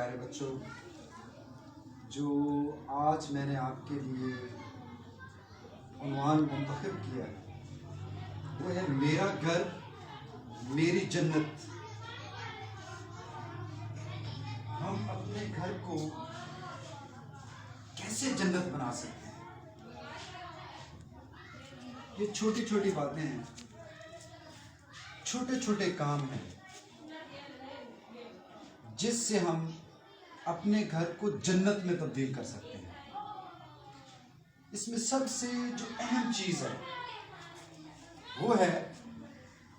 پیارے بچوں، جو آج میں نے آپ کے لیے عنوان منتخب کیا ہے وہ ہے میرا گھر میری جنت۔ ہم اپنے گھر کو کیسے جنت بنا سکتے ہیں؟ یہ چھوٹی چھوٹی باتیں ہیں، چھوٹے چھوٹے کام ہیں جس سے ہم اپنے گھر کو جنت میں تبدیل کر سکتے ہیں۔ اس میں سب سے جو اہم چیز ہے وہ ہے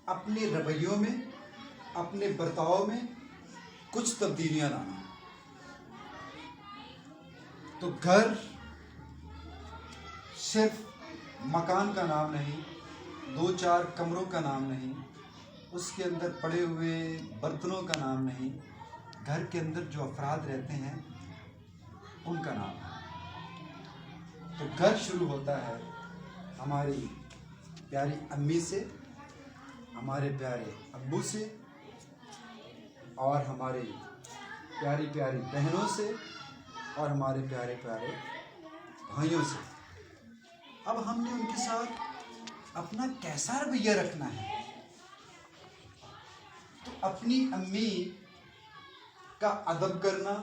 اپنے رویوں میں، اپنے برتاؤ میں کچھ تبدیلیاں لانا۔ تو گھر صرف مکان کا نام نہیں، 2-4 کمروں کا نام نہیں، اس کے اندر پڑے ہوئے برتنوں کا نام نہیں، گھر کے اندر جو افراد رہتے ہیں ان کا نام ہے۔ تو گھر شروع ہوتا ہے ہماری پیاری امی سے، ہمارے پیارے ابو سے، اور ہمارے پیاری پیاری بہنوں سے، اور ہمارے پیارے پیارے بھائیوں سے۔ اب ہم نے ان کے ساتھ اپنا کیسا رویہ رکھنا ہے؟ تو اپنی امی کا ادب کرنا،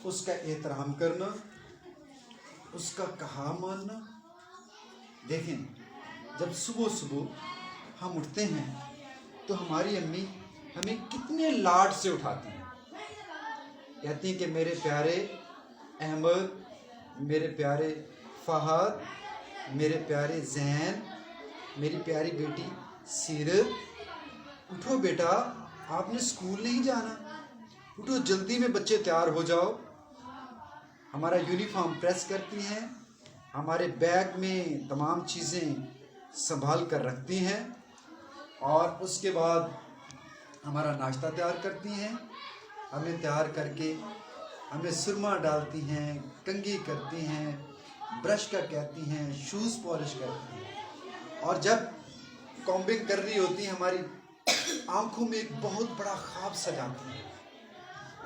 اس کا احترام کرنا، اس کا کہا ماننا۔ دیکھیں، جب صبح صبح ہم اٹھتے ہیں تو ہماری امی ہمیں کتنے لاڈ سے اٹھاتی ہیں، کہتی ہیں کہ میرے پیارے احمد، میرے پیارے فہد، میرے پیارے زین، میری پیاری بیٹی سیرت، اٹھو بیٹا، آپ نے اسکول نہیں جانا، اٹھو جلدی میں بچے تیار ہو جاؤ۔ ہمارا یونیفارم پریس کرتی ہیں، ہمارے بیگ میں تمام چیزیں سنبھال کر رکھتی ہیں، اور اس کے بعد ہمارا ناشتہ تیار کرتی ہیں، ہمیں تیار کر کے ہمیں سرما ڈالتی ہیں، کنگھی کرتی ہیں، برش کا کہتی ہیں، شوز پالش کرتی ہیں، اور جب کامبنگ کر رہی ہوتی ہیں ہماری آنکھوں میں ایک بہت بڑا خواب سجاتی ہیں۔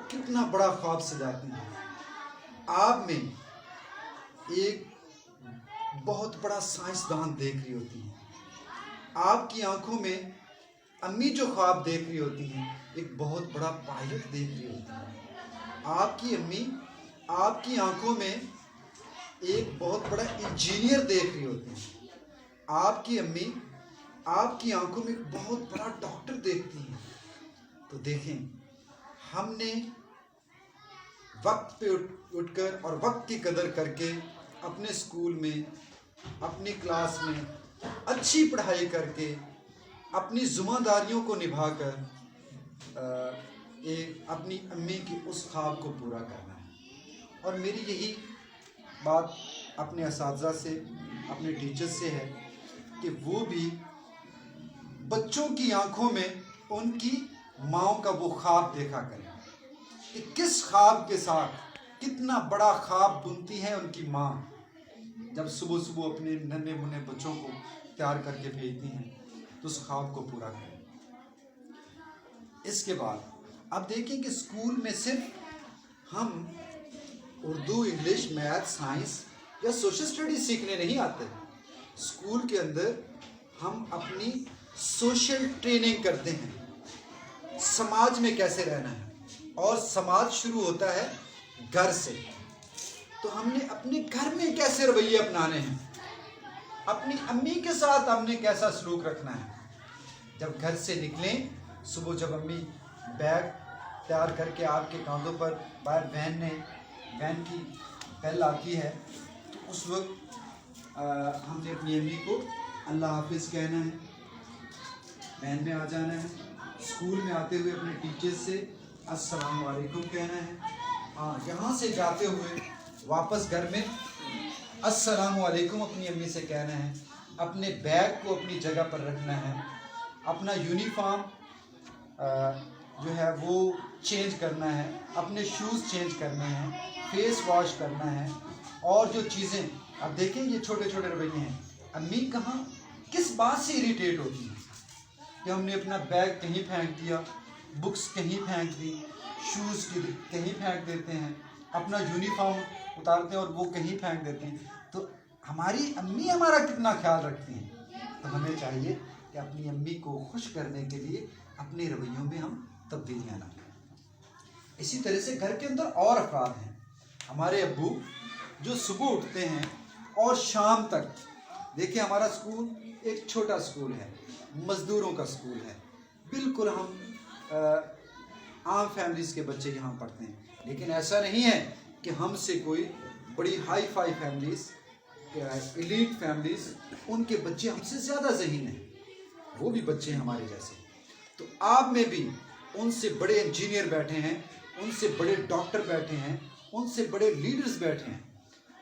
کتنا بڑا خواب سجاتی ہیں؟ آپ میں ایک بہت بڑا سائنسدان دیکھ رہی ہوتی ہیں، آپ کی آنکھوں میں امی جو خواب دیکھ رہی ہوتی ہیں ایک بہت بڑا پائلٹ دیکھ رہی ہوتی ہیں۔ آپ کی امی آپ کی آنکھوں میں ایک بہت بڑا انجینئر دیکھ رہی ہوتی ہیں۔ آپ کی امی آپ کی آنکھوں میں ایک بہت بڑا ڈاکٹر دیکھتی ہیں۔ تو دیکھیں، ہم نے وقت پہ اٹھ کر اور وقت کی قدر کر کے اپنے اسکول میں، اپنی کلاس میں اچھی پڑھائی کر کے اپنی ذمہ داریوں کو نبھا کر اپنی امی کی اس خواب کو پورا کرنا ہے۔ اور میری یہی بات اپنے اساتذہ سے، اپنے ٹیچر سے ہے کہ وہ بھی بچوں کی آنکھوں میں ان کی ماؤں کا وہ خواب دیکھا کریں کہ کس خواب کے ساتھ کتنا بڑا خواب بنتی ہے ان کی ماں جب صبح صبح اپنے ننھے منھے بچوں کو تیار کر کے بھیجتی ہیں تو اس خواب کو پورا کریں۔ اس کے بعد اب دیکھیں کہ اسکول میں صرف ہم اردو، انگلش، میتھ، سائنس یا سوشل اسٹڈیز سیکھنے نہیں آتے۔ اسکول کے اندر ہم اپنی سوشل ٹریننگ کرتے ہیں، سماج میں کیسے رہنا ہے، اور سماج شروع ہوتا ہے گھر سے۔ تو ہم نے اپنے گھر میں کیسے رویے اپنانے ہیں، اپنی امی کے ساتھ ہم نے کیسا سلوک رکھنا ہے۔ جب گھر سے نکلیں، صبح جب امی بیگ تیار کر کے آپ کے کاندھوں پر، باہر وین کی بیل آتی ہے، تو اس وقت ہم نے اپنی امی کو اللہ حافظ کہنا ہے، وین میں آ جانا ہے، اسکول میں آتے ہوئے اپنے ٹیچر سے السلام علیکم کہنا ہے، یہاں سے جاتے ہوئے واپس گھر میں السلام علیکم اپنی امی سے کہنا ہے، اپنے بیگ کو اپنی جگہ پر رکھنا ہے، اپنا یونیفارم جو ہے وہ چینج کرنا ہے، اپنے شوز چینج کرنے ہیں، فیس واش کرنا ہے، اور جو چیزیں اب دیکھیں یہ چھوٹے چھوٹے رویے ہیں۔ امی کہاں کس بات سے اریٹیٹ ہوتی ہیں کہ ہم نے اپنا بیگ کہیں پھینک دیا، بکس کہیں پھینک دی، شوز کہیں پھینک دیتے ہیں، اپنا یونیفارم اتارتے ہیں اور وہ کہیں پھینک دیتے ہیں. تو ہماری امی ہمارا کتنا خیال رکھتی ہیں. تو ہمیں چاہیے کہ اپنی امی کو خوش کرنے کے لیے اپنے رویوں میں ہم تبدیلیاں لائیں. اسی طرح سے گھر کے اندر اور افراد ہیں. ہمارے ابو جو صبح اٹھتے ہیں اور شام تک، دیکھیں ہمارا اسکول ایک چھوٹا اسکول ہے، مزدوروں کا اسکول ہے. بالکل ہم عام فیملیز کے بچے یہاں پڑھتے ہیں، لیکن ایسا نہیں ہے کہ ہم سے کوئی بڑی hi fi families, elite families, ان کے بچے ہم سے زیادہ ذہین ہیں. وہ بھی بچے ہیں ہمارے جیسے. تو آپ میں بھی ان سے بڑے انجینئر بیٹھے ہیں، ان سے بڑے ڈاکٹر بیٹھے ہیں، ان سے بڑے لیڈرز بیٹھے ہیں.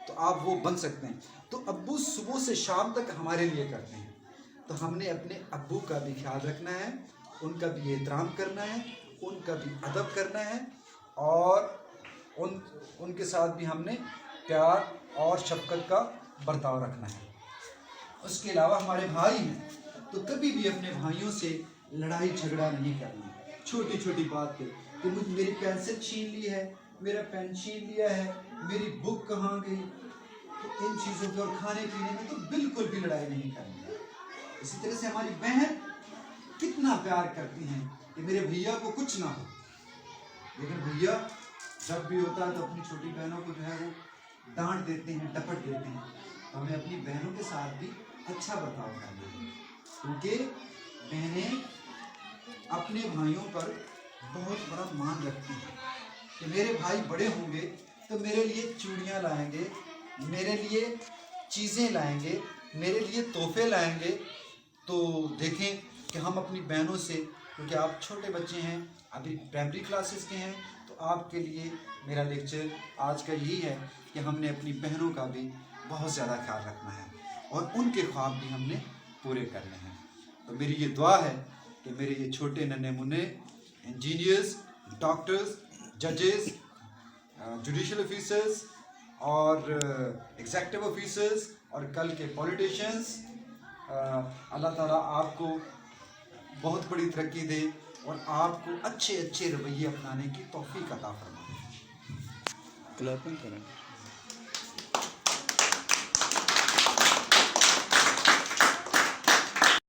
تو آپ وہ بن سکتے ہیں. تو ابو صبح سے شام تک ہمارے لیے کرتے ہیں. تو ہم نے اپنے ابو کا بھی خیال رکھنا ہے، ان کا بھی احترام کرنا ہے، ان کا بھی ادب کرنا ہے، اور ان کے ساتھ بھی ہم نے پیار اور شفقت کا برتاؤ رکھنا ہے. اس کے علاوہ ہمارے بھائی ہیں، تو کبھی بھی اپنے بھائیوں سے لڑائی جھگڑا نہیں کرنا. چھوٹی چھوٹی بات پہ کہ میری پینسل چھین لی ہے، میرا پین چھین لیا ہے، میری بک کہاں گئی، تو ان چیزوں پہ اور کھانے پینے میں تو بالکل بھی لڑائی نہیں کرنی ہے. اسی طرح سے ہماری بہن کتنا پیار کرتی ہیں کہ میرے بھیا کو کچھ نہ ہو، لیکن بھیا جب بھی ہوتا ہے تو اپنی چھوٹی بہنوں کو جو ہے وہ ڈانٹ دیتے ہیں، ڈپٹ دیتے ہیں. تو ہمیں اپنی بہنوں کے ساتھ بھی اچھا برتاؤ کرنا ہے، کیونکہ بہنیں اپنے بھائیوں پر بہت بڑا مان رکھتی ہیں کہ میرے بھائی بڑے ہوں گے تو میرے لیے چوڑیاں لائیں گے، میرے لیے چیزیں لائیں گے، میرے لیے تحفے لائیں گے. تو دیکھیں کہ ہم اپنی بہنوں سے، کیونکہ آپ چھوٹے بچے ہیں، ابھی پرائمری کلاسز کے ہیں، تو آپ کے لیے میرا لیکچر آج کا یہی ہے کہ ہم نے اپنی بہنوں کا بھی بہت زیادہ خیال رکھنا ہے اور ان کے خواب بھی ہم نے پورے کرنے ہیں. تو میری یہ دعا ہے کہ میرے یہ چھوٹے ننھے منھے انجینئرز، ڈاکٹرز، ججز، جوڈیشل آفیسرز اور ایگزیکٹو آفیسرز اور کل کے پولیٹیشنز، اللہ تعالیٰ آپ کو بہت بڑی ترقی دے اور آپ کو اچھے اچھے رویے اپنانے کی توفیق عطا فرمائے. کلاپنگ کریں.